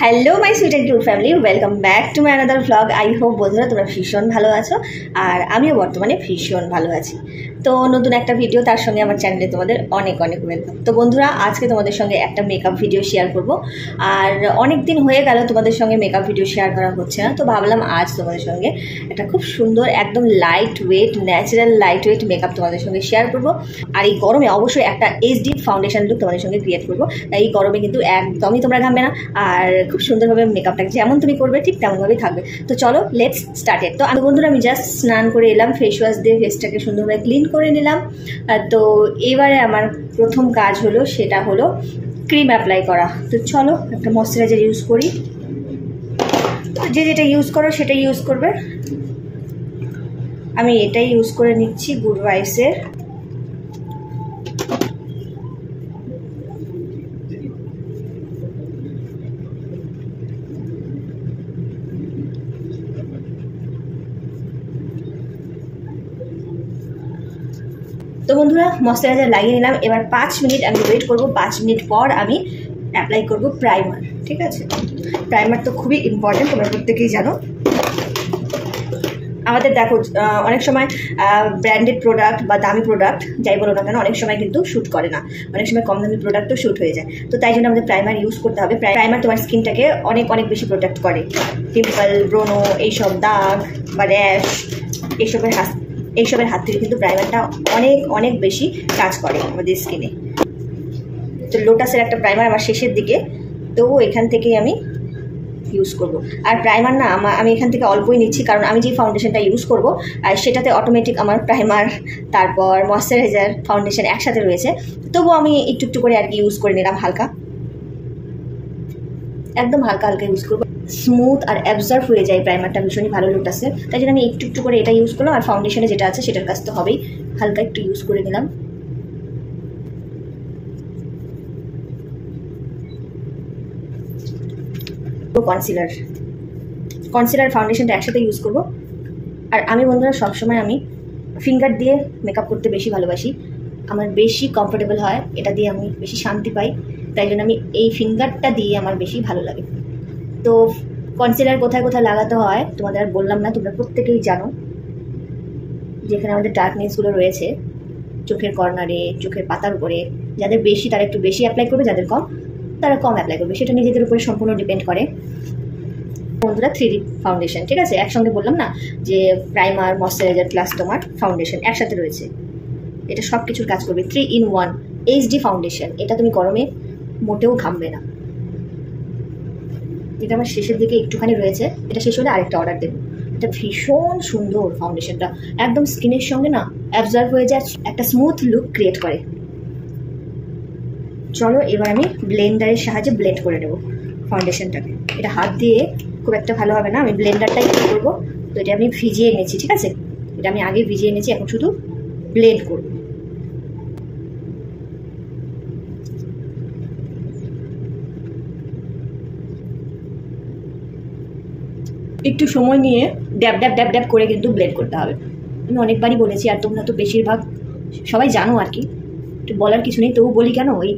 Hello my sweet and cute family, welcome back to my another vlog. I hope বন্ধুরা তোমরা ভীষণ ভালো আছো, আর আমিও বর্তমানে ভীষণ ভালো আছি। তো নতুন একটা ভিডিও, তার সঙ্গে আমার চ্যানেলে তোমাদের অনেক অনেক ওয়েলকাম। তো বন্ধুরা, আজকে তোমাদের সঙ্গে একটা মেকআপ ভিডিও শেয়ার করব। আর অনেক দিন হয়ে গেল তোমাদের সঙ্গে মেকআপ ভিডিও শেয়ার করা হচ্ছে না, তো ভাবলাম আজ তোমাদের সঙ্গে একটা খুব সুন্দর একদম light weight natural light weight makeup তোমাদের সঙ্গে শেয়ার করব। আর এই গরমে অবশ্যই একটা এইচডি ফাউন্ডেশন লুক তোমাদের সঙ্গে ক্রিয়েট করবো। এই গরমে কিন্তু একদমই তোমরা ঘামবে না, আর খুব সুন্দরভাবে মেকআপটাকে যেমন তুমি করবে ঠিক তেমনভাবেই থাকবে। তো চলো লেটস স্টার্টেড। তো আমি বন্ধুরা আমি জাস্ট স্নান করে এলাম, ফেস ওয়াশ দিয়ে ফেসটাকে সুন্দরভাবে ক্লিন করে নিলাম। তো এবারে আমার প্রথম কাজ হলো, সেটা হলো ক্রিম অ্যাপ্লাই করা। তো চলো একটা ময়শ্চারাইজার ইউজ করি। যে যেটা ইউজ করো সেটাই ইউজ করবে। আমি এটাই ইউজ করে নিচ্ছি, গুড ভাইবসের। তো বন্ধুরা ময়শ্চারাইজার লাগিয়ে নিলাম। এবার 5 মিনিট আমি ওয়েট করব। 5 মিনিট পর আমি অ্যাপ্লাই করব প্রাইমার। ঠিক আছে, প্রাইমার তো খুবই ইম্পর্টেন্ট, তোমরা প্রত্যেকেই জানো। আমাদের দেখো অনেক সময় ব্র্যান্ডেড প্রোডাক্ট বা দামি প্রোডাক্ট যাই বলো না কেন, অনেক সময় কিন্তু শ্যুট করে না, অনেক সময় কম দামি প্রোডাক্টও শ্যুট হয়ে যায়। তো তাই জন্য আমাদের প্রাইমার ইউজ করতে হবে। প্রাইমার তোমার স্কিনটাকে অনেক অনেক বেশি প্রোটেক্ট করে। পিম্পল, ব্রোনো, এইসব দাগ বা র্যাশ এইসবের হাত থেকে কিন্তু প্রাইমারটা অনেক অনেক বেশি কাজ করে আমাদের স্কিনে। তো লোটাসের একটা প্রাইমার আমার শেষের দিকে, তো এখান থেকেই আমি ইউজ করব। আর প্রাইমার না আমি এখান থেকে অল্পই নিচ্ছি, কারণ আমি যে ফাউন্ডেশনটা ইউজ করব সেটাতে অটোমেটিক আমার প্রাইমার তারপর ময়শ্চারাইজার ফাউন্ডেশন একসাথে রয়েছে। তবুও আমি একটু একটু করে আর কি ইউজ করে নিলাম, হালকা, একদম হালকা হালকা ইউজ করবো। স্মুথ আর অ্যাবজর্ভ হয়ে যায় প্রাইমারটা, ভীষণই ভালো লোটাসে। তাই জন্য আমি একটু একটু করে এটা ইউজ করলাম। আর ফাউন্ডেশনে যেটা আছে সেটার কাজ তো হবেই, হালকা একটু ইউজ করে নিলাম। কনসিলার ফাউন্ডেশনটা একসাথে ইউজ করব। আর আমি বন্ধুরা সবসময় আমি ফিঙ্গার দিয়ে মেকআপ করতে বেশি ভালোবাসি, আমার বেশি কমফোর্টেবল হয়, এটা দিয়ে আমি বেশি শান্তি পাই। তাই জন্য আমি এই ফিঙ্গারটা দিয়ে আমার বেশি ভালো লাগে। তো কনসিলার কোথায় কোথায় লাগাতে হয় তোমাদের আর বললাম না, তোমরা প্রত্যেকেই জানো। যেখানে আমাদের ডার্কনেসগুলো রয়েছে, চোখের কর্নারে, চোখের পাতার উপরে, যাদের বেশি তারা একটু বেশি অ্যাপ্লাই করবে, যাদের কম তারা কম অ্যাপ্লাই করবে, সেটা নিজেদের উপরে সম্পূর্ণ ডিপেন্ড করে। বন্ধুরা 3D ফাউন্ডেশন, ঠিক আছে, একসঙ্গে বললাম না যে প্রাইমার, ময়শ্চারাইজার প্লাস তোমার ফাউন্ডেশন একসাথে রয়েছে। এটা সব কিছুর কাজ করবে, 3 in 1 এইচডি ফাউন্ডেশন। এটা তুমি গরমে মোটেও ঘামবে না। এটা আমার শেষের দিকে একটুখানি রয়েছে, এটা শেষ হলে আরেকটা অর্ডার দেবো। এটা ভীষণ সুন্দর ফাউন্ডেশনটা, একদম স্কিনের সঙ্গে না অ্যাবজর্ভ হয়ে যায়, একটা স্মুথ লুক ক্রিয়েট করে। চলো এবার আমি ব্লেন্ডারের সাহায্যে ব্লেন্ড করে নেবো ফাউন্ডেশনটাকে। এটা হাত দিয়ে খুব একটা ভালো হবে না, আমি ব্লেন্ডারটাই ইউজ করবো। তো এটা আমি ভিজিয়ে এনেছি, ঠিক আছে, এটা আমি আগে ভিজিয়ে এনেছি, এখন শুধু ব্লেন্ড করব। একটু সময় নিয়ে ড্যাব ড্যাব ড্যাব ড্যাব করে কিন্তু ব্লেন্ড করতে হবে। আমি অনেকবারই বলেছি, আর তোমরা তো বেশিরভাগ সবাই জানো আর কি, একটু বলার কিছু নেই, তবু বলি কেন, ওই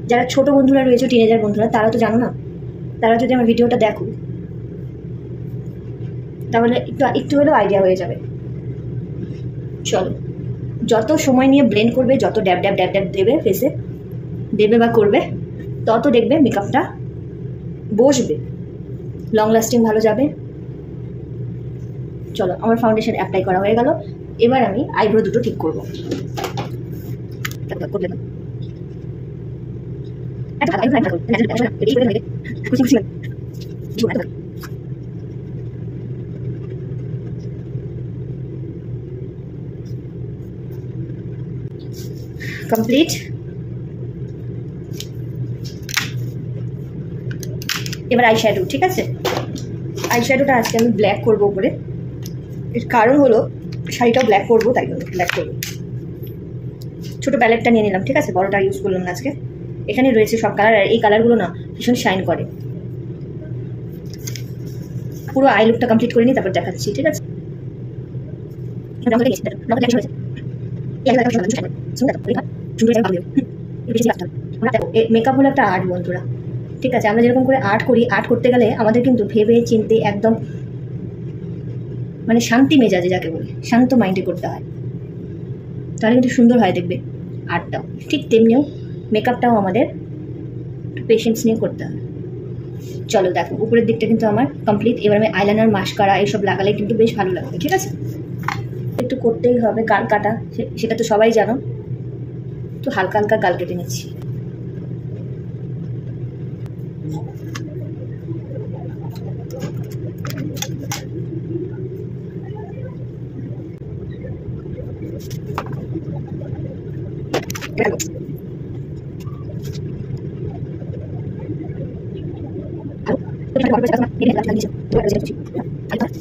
যারা ছোট বন্ধুরা রয়েছে, টিনেজার বন্ধুরা, তারা তো জানো না। তারা যদি আমার ভিডিওটা দেখো তাহলে একটু হলেও আইডিয়া হয়ে যাবে। চলো, যত সময় নিয়ে ব্লেন্ড করবে, যত ড্যাব ড্যাব ড্যাব ড্যাব দেবে ফেসে, দেবে বা করবে, তত দেখবে মেকআপটা বসবে, লং লাস্টিং ভালো যাবে। চলো, আমার ফাউন্ডেশন অ্যাপ্লাই করা হয়ে গেল। এবার আমি আইব্রো দুটো ঠিক করবো। কমপ্লিট। এবার আই শ্যাডো, ঠিক আছে, আই শ্যাডোটা আজকে আমি ব্ল্যাক করবো উপরে। এর কারণ হলো শাড়িটাও ব্ল্যাক করবো, তাই জন্য ব্ল্যাক করবো। ছোটো প্যালেটটা নিয়ে নিলাম, ঠিক আছে, বড়টা ইউজ করলাম না আজকে। এখানে রয়েছে সব কালার, আর এই কালারগুলো না ভীষণ শাইন করে। পুরো আই লুকটা কমপ্লিট করে নিই, তারপর দেখাচ্ছি, ঠিক আছে। মেকআপ হলো একটা আর্ট বন্ধুরা, ঠিক আছে, আমরা যেরকম করে আর্ট করি, আর্ট করতে গেলে আমাদের কিন্তু ভেবে চিনতে একদম মানে শান্তি মেজাজে, যাকে বলে শান্ত মাইন্ডে করতে হয়, তাহলে কিন্তু সুন্দর হয় দেখবে আর্টটাও। ঠিক তেমনিও মেকআপটাও আমাদের একটু পেশেন্স নিয়ে করতে হয়। চলো দেখো, উপরের দিকটা কিন্তু আমার কমপ্লিট। এবার আমি আইলাইনার, মাস্কারা এইসব লাগালে কিন্তু বেশ ভালো লাগবে। ঠিক আছে, একটু করতেই হবে গাল কাটা, সেটা তো সবাই জানো। তো হালকা হালকা গাল কেটে নিচ্ছি।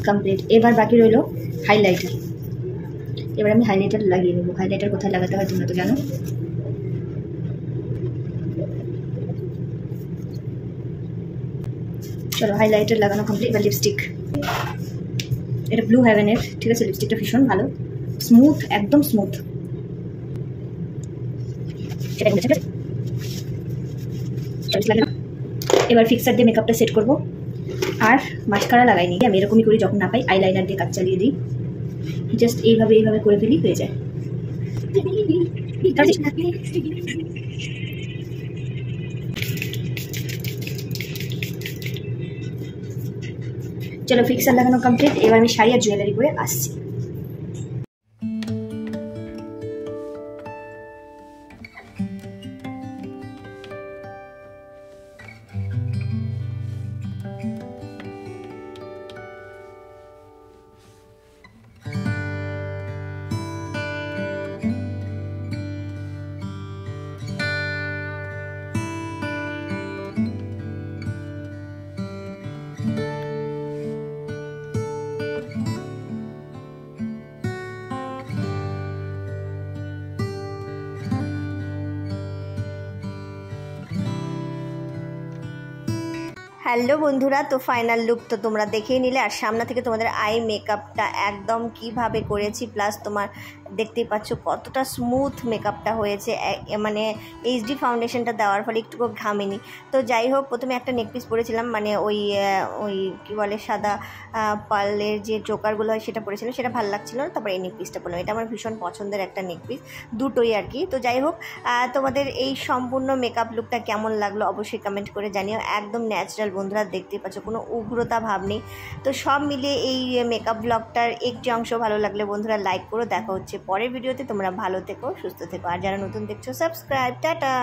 কমপ্লিট। এবার বাকি রইল হাইলাইটার। এবার আমি হাইলাইটার লাগিয়ে নেবো। হাইলাইটার কোথায় লাগাতে হয় তোমরা তো জানো। চলো, হাইলাইটার লাগানো কমপ্লিট। এবার লিপস্টিক, এটা ব্লু হেভেনের। ঠিক আছে, লিপস্টিকটা ভীষণ ভালো, স্মুথ, একদম স্মুথ। এবার ফিক্সার দিয়ে মেকআপটা সেট করবো। আর মাস্কারা লাগাইনি, আমি এরকমই করি, যখন না পাই আইলাইনার দিয়ে কাজ চালিয়ে দিই। জাস্ট এইভাবে এইভাবে করে ফেলি, হয়ে যায়। চলো, ফিক্সার লাগানো কমপ্লিট। এবার আমি শাড়ি আর জুয়েলারি করে আসছি। হ্যালো বন্ধুরা, তো ফাইনাল লুক তো তোমরা দেখেই নিলে। আর সামনে থেকে তোমাদের আই মেকআপটা একদম কিভাবে করেছি, প্লাস তোমার দেখতেই পাচ্ছ কতটা স্মুথ মেকআপটা হয়েছে। মানে এইচডি ফাউন্ডেশনটা দেওয়ার ফলে একটুকু ঘামেনি। তো যাই হোক, প্রথমে একটা নেকপিস পরেছিলাম, মানে ওই কী বলে সাদা পার্লের যে চোকারগুলো হয় সেটা পরেছিলাম, সেটা ভালো লাগছিল না। তারপরে এই নেকপিসটা পরলাম, এটা আমার ভীষণ পছন্দের একটা নেকপিস, দুটোই আর কি। তো যাই হোক, তোমাদের এই সম্পূর্ণ মেকআপ লুকটা কেমন লাগলো অবশ্যই কমেন্ট করে জানিও। একদম ন্যাচারাল বন্ধুরা, দেখতে পাচ্ছ কোনো উগ্রতা ভাব নেই। তো সব মিলিয়ে এই মেকআপ ব্লগটার একটি অংশ ভালো লাগলে বন্ধুরা লাইক করো। দেখা হচ্ছে পরের ভিডিওতে। তোমরা ভালো থেকো, সুস্থ থেকো, আর যারা নতুন দেখছো সাবস্ক্রাইব। টাটা।